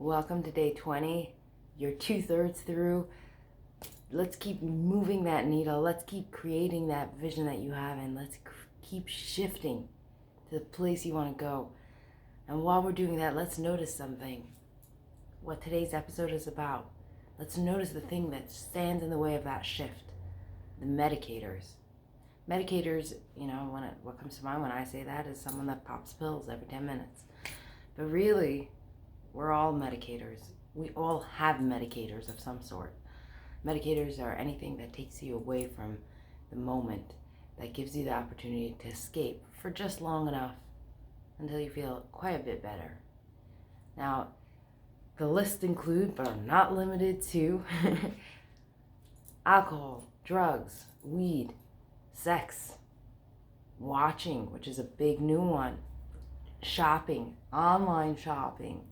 Welcome to day 20. You're 2/3 through. Let's keep moving that needle. Let's keep creating that vision that you have, and let's keep shifting to the place you want to go. And while we're doing that, let's notice something. What today's episode is about. Let's notice the thing that stands in the way of that shift. The medicators. Medicators, what comes to mind when I say that is someone that pops pills every 10 minutes. But really, we're all medicators. We all have medicators of some sort. Medicators are anything that takes you away from the moment, that gives you the opportunity to escape for just long enough until you feel quite a bit better. Now, the list include, but are not limited to, alcohol, drugs, weed, sex, watching, which is a big new one, shopping, online shopping,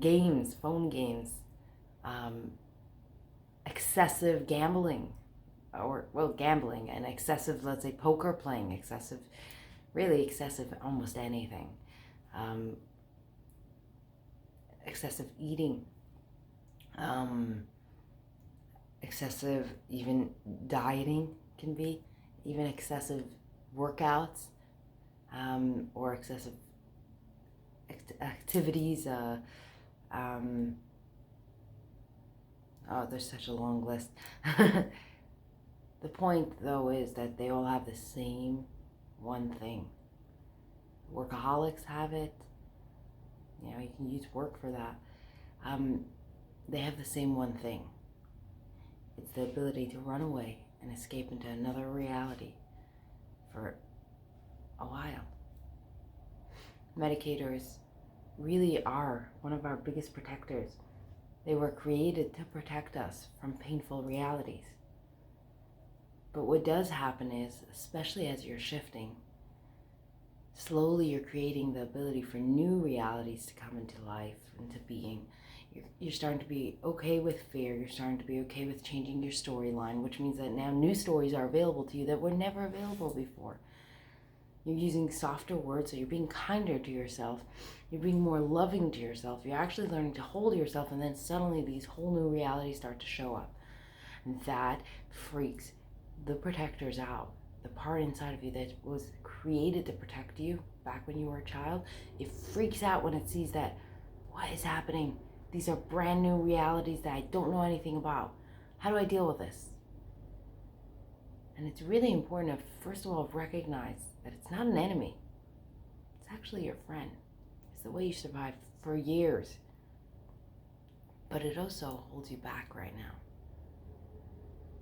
games, phone games, excessive gambling, gambling and excessive, let's say, poker playing, excessive almost anything, excessive eating, excessive even dieting can be, even excessive workouts, or excessive activities. There's such a long list. The point, though, is that they all have the same one thing. Workaholics have it. You can use work for that. They have the same one thing. It's the ability to run away and escape into another reality for a while. Medicators really are one of our biggest protectors. They were created to protect us from painful realities. But what does happen is, especially as you're shifting, slowly you're creating the ability for new realities to come into life, into being. You're starting to be okay with fear. You're starting to be okay with changing your storyline, which means that now new stories are available to you that were never available before. You're using softer words, so you're being kinder to yourself. You're being more loving to yourself. You're actually learning to hold yourself, and then suddenly these whole new realities start to show up. And that freaks the protectors out. The part inside of you that was created to protect you back when you were a child, it freaks out when it sees that, what is happening? These are brand new realities that I don't know anything about. How do I deal with this? And it's really important to, first of all, recognize that it's not an enemy. It's actually your friend. It's the way you survived for years. But it also holds you back right now.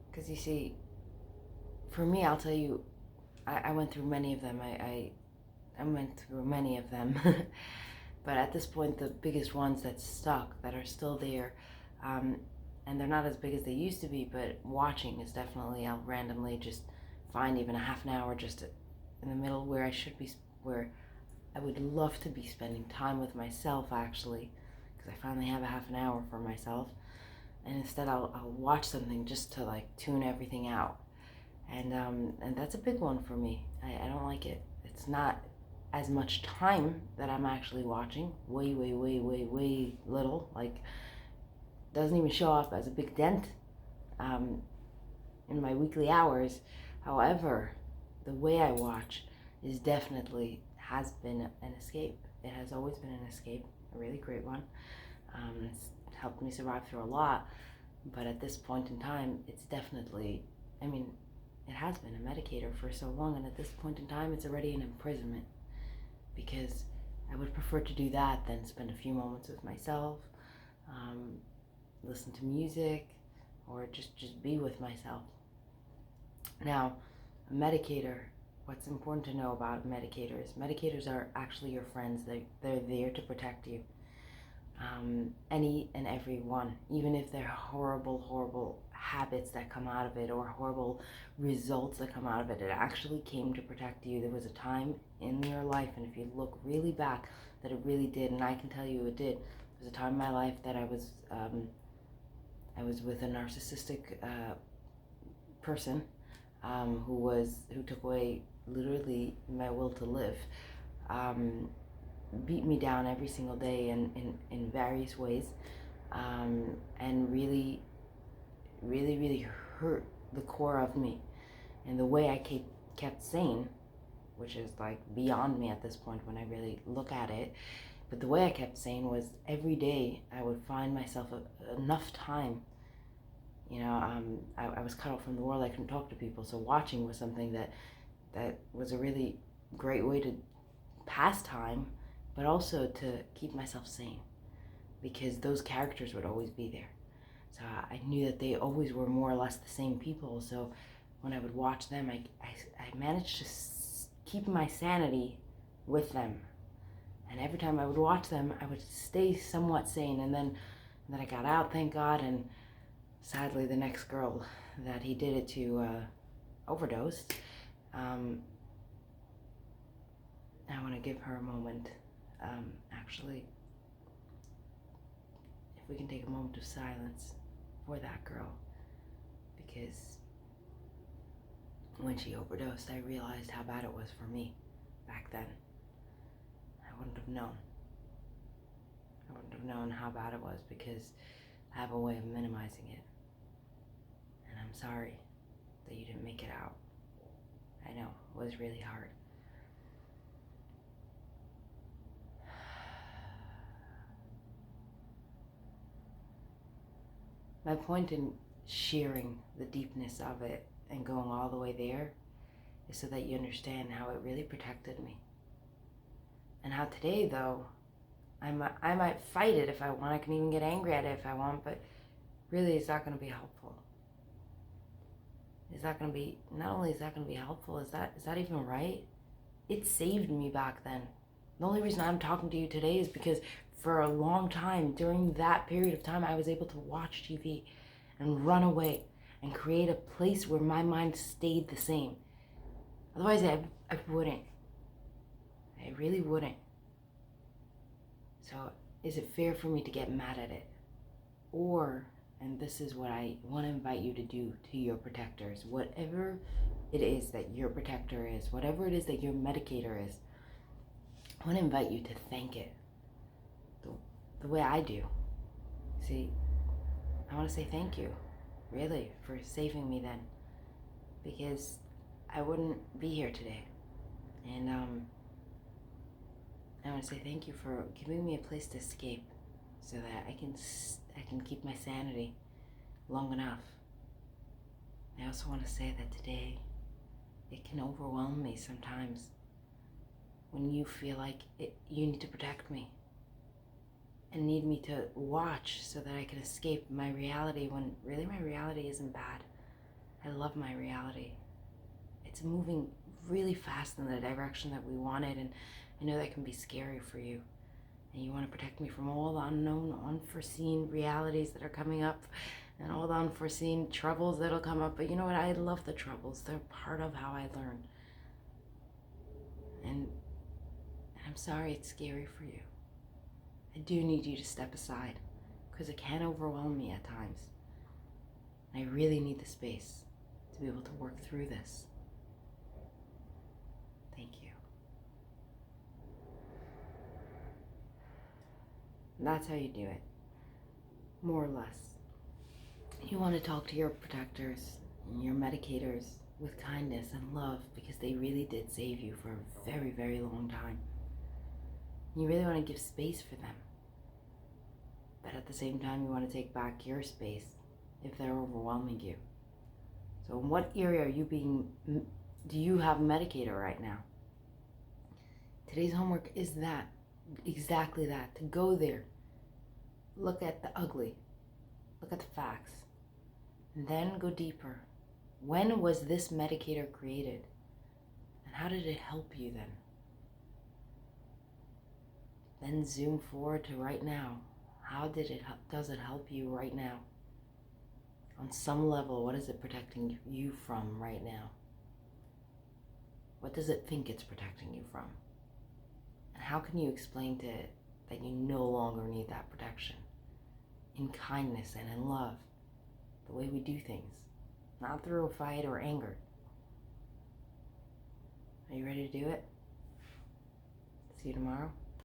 Because you see, for me, I'll tell you, I went through many of them. I went through many of them. But at this point, the biggest ones that stuck, that are still there, and they're not as big as they used to be, but watching is definitely, I'll randomly just find even a half an hour just in the middle where I should be, where I would love to be spending time with myself, actually, because I finally have a half an hour for myself. And instead I'll watch something just to tune everything out. And that's a big one for me. I don't like it. It's not as much time that I'm actually watching. Way little. Doesn't even show up as a big dent in my weekly hours. However, the way I watch is definitely has been an escape. It has always been an escape, a really great one. It's helped me survive through a lot, but at this point in time, it's definitely, it has been a medicator for so long, and at this point in time, it's already an imprisonment, because I would prefer to do that than spend a few moments with myself, listen to music, or just be with myself. Now, a medicator, what's important to know about medicators are actually your friends. They're there to protect you. Any and every one, even if they're horrible habits that come out of it, or horrible results that come out of it, it actually came to protect you. There was a time in your life, and if you look really back, that it really did, and I can tell you it did. There was a time in my life that I was with a narcissistic person who took away literally my will to live. beat me down every single day in various ways, and really, really, really hurt the core of me. And the way I kept sane, which is like beyond me at this point when I really look at it, but the way I kept sane was every day I would find myself enough time. I was cut off from the world. I couldn't talk to people, so watching was something that was a really great way to pass time, but also to keep myself sane, because those characters would always be there. So I knew that they always were more or less the same people. So when I would watch them, I managed to keep my sanity with them. And every time I would watch them, I would stay somewhat sane. And then I got out, thank God. And sadly, the next girl that he did it to overdosed. I want to give her a moment. Actually, if we can take a moment of silence for that girl, because when she overdosed, I realized how bad it was for me back then. I wouldn't have known. I wouldn't have known how bad it was, because I have a way of minimizing it. And I'm sorry that you didn't make it out. I know, it was really hard. My point in sharing the deepness of it and going all the way there is so that you understand how it really protected me. And how today, though, I might fight it if I want. I can even get angry at it if I want, but really it's not going to be helpful. Is that going to be, not only is that going to be helpful, is that even right? It saved me back then. The only reason I'm talking to you today is because for a long time, during that period of time, I was able to watch TV and run away and create a place where my mind stayed the same. Otherwise, I wouldn't. I really wouldn't. So, is it fair for me to get mad at it? Or, and this is what I want to invite you to do to your protectors, whatever it is that your protector is, whatever it is that your medicator is, I want to invite you to thank it the way I do. See, I want to say thank you, really, for saving me then, because I wouldn't be here today. And I want to say thank you for giving me a place to escape, so that I can keep my sanity long enough. I also want to say that today, it can overwhelm me sometimes when you feel like you need to protect me and need me to watch so that I can escape my reality, when really my reality isn't bad. I love my reality. It's moving really fast in the direction that we wanted, and I know that can be scary for you. And you want to protect me from all the unknown, unforeseen realities that are coming up, and all the unforeseen troubles that'll come up. But you know what? I love the troubles. They're part of how I learn. And I'm sorry it's scary for you. I do need you to step aside, because it can overwhelm me at times. I really need the space to be able to work through this. Thank you. And that's how you do it, more or less. You want to talk to your protectors and your medicators with kindness and love, because they really did save you for a very, very long time. You really want to give space for them. But at the same time, you want to take back your space if they're overwhelming you. So in what area do you have a medicator right now? Today's homework is that, exactly that, to go there. Look at the ugly. Look at the facts. And then go deeper. When was this medicator created? And how did it help you then? Then zoom forward to right now. How does it help you right now? On some level, what is it protecting you from right now? What does it think it's protecting you from? And how can you explain to it that you no longer need that protection? In kindness and in love, the way we do things, not through a fight or anger. Are you ready to do it? See you tomorrow.